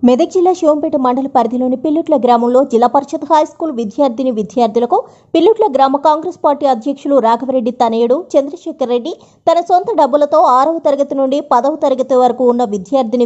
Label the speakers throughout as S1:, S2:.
S1: మెదక్ జిల్లా శివంపేట మండల పరిధిలోని పిల్లుట్ల గ్రామంలో జిల్లా పరిషత్ హైస్కూల్ విద్యార్థులకు పిల్లుట్ల గ్రామ కాంగ్రెస్ పార్టీ అధ్యక్షులు రాఘవరెడ్డి తనయుడు చంద్రశేఖర్ రెడ్డి తన సొంత డబ్బులతో 6వ తరగతి నుండి 10వ తరగతి వరకు ఉన్న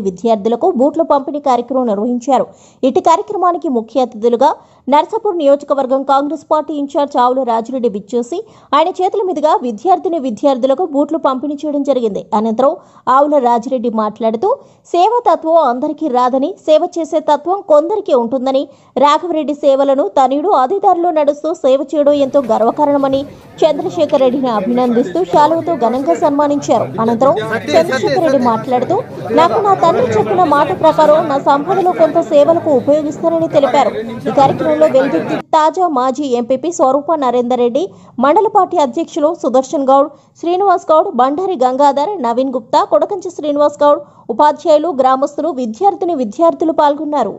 S1: విద్యార్థులకు బూట్ల పంపిణీ కార్యక్రమం నిర్వహించారు. ఇటు కార్యక్రమానికి ముఖ్య అతిథులుగా నర్సాపూర్ నియోజకవర్గం కాంగ్రెస్ పార్టీ ఇన్ఛార్జ్ ఆవుల రాజిరెడ్డి విచ్చేసి ఆయన చేతుల మీదుగా విద్యార్థులకు బూట్లు పంపిణీ చేయడం జరిగింది. అనంతరం ఆవుల రాజిరెడ్డి మాట్లాడుతూ సేవా తత్వం అందరికీ రాదని, సేవ చేసే తత్వం కొందరికి ఉంటుందని, రాఘవరెడ్డి సేవలను తనయుడు అధిదారిలో నడుస్తూ సేవ చేయడం ఎంతో గర్వకారణమని చంద్రశేఖర్ రెడ్డిని అభినందిస్తూ శాలువతో ఘనంగా సన్మానించారు. అనంతరం చంద్రశేఖర్ రెడ్డి మాట్లాడుతూ నాకు నా తండ్రి చెప్పిన మాట ప్రకారం నా సంపదలో కొంత సేవలకు ఉపయోగిస్తానని తెలిపారు. ఈ కార్యక్రమంలో వెల్దుర్తి తాజా మాజీ ఎంపీపీ స్వరూప నరేందర్ రెడ్డి, మండల పార్టీ అధ్యక్షులు సుదర్శన్ గౌడ్, శ్రీనివాస్ గౌడ్, బండారి గంగాధర్, నవీన్ గుప్తా, కొడకంచి శ్రీనివాస్ గౌడ్, ఉపాధ్యాయులు, గ్రామస్తులు, విద్యార్థులు పాల్గొన్నారు.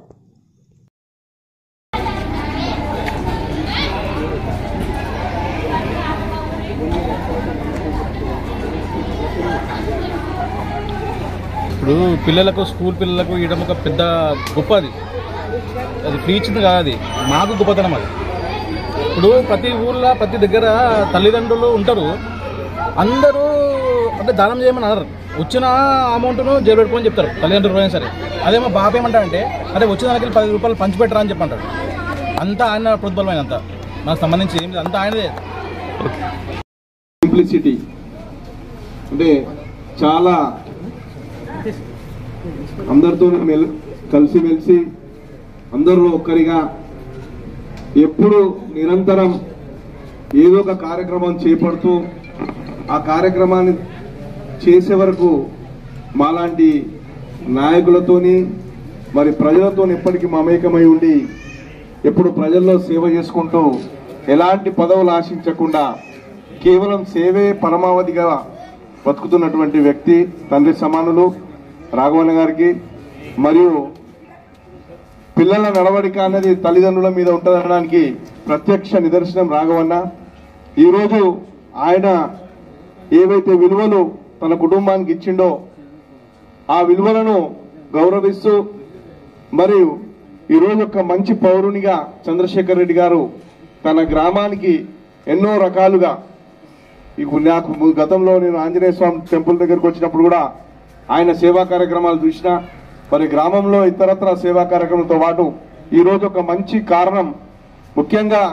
S2: ఇప్పుడు పిల్లలకు స్కూల్ పిల్లలకు ఇవ్వడం ఒక పెద్ద గొప్పది, అది ఫ్రీ ఇచ్చింది కాదు, అది మాకు గొప్పతనం. అది ఇప్పుడు ప్రతి ఊళ్ళో ప్రతి దగ్గర తల్లిదండ్రులు ఉంటారు, అందరూ అంటే దానం చేయమని అనరు, వచ్చిన అమౌంట్ను జేబు పెట్టుకొని చెప్తారు తల్లిదండ్రులు అయినా సరే. అదేమో బాబు ఏమంటారంటే అదే వచ్చిన దానికి 10 రూపాయలు పంచిపెట్టరా అని చెప్పంటారు. అంతా ఆయన ప్రతిఫలమైన, అంతా నాకు సంబంధించి ఏమి అంతా ఆయనదే.
S3: సింప్లిసిటీ అంటే చాలా అందరితో కలిసిమెలిసి అందరూ ఒక్కరిగా ఎప్పుడు నిరంతరం ఏదో ఒక కార్యక్రమం చేపడుతూ ఆ కార్యక్రమాన్ని చేసే వరకు మాలాంటి నాయకులతోని మరి ప్రజలతో ఎప్పటికీ మమేకమై ఉండి ఎప్పుడు ప్రజల్లో సేవ చేసుకుంటూ ఎలాంటి పదవులు ఆశించకుండా కేవలం సేవే పరమావధిగా బతుకుతున్నటువంటి వ్యక్తి తండ్రి సమానులు రాఘవన్న గారికి. మరియు పిల్లల నడవడిక అనేది తల్లిదండ్రుల మీద ఉంటుందనడానికి ప్రత్యక్ష నిదర్శనం రాఘవన్న. ఈరోజు ఆయన ఏవైతే విలువలు తన కుటుంబానికి ఇచ్చిండో ఆ విలువలను గౌరవిస్తూ మరియు ఈరోజు ఒక మంచి పౌరునిగా చంద్రశేఖర్ రెడ్డి గారు తన గ్రామానికి ఎన్నో రకాలుగా, నాకు గతంలో నేను ఆంజనేయ స్వామి టెంపుల్ దగ్గరకు వచ్చినప్పుడు కూడా ఆయన సేవా కార్యక్రమాలు చూసిన, మరి గ్రామంలో ఇతరత్ర సేవా కార్యక్రమంతో పాటు ఈరోజు ఒక మంచి కారణం ముఖ్యంగా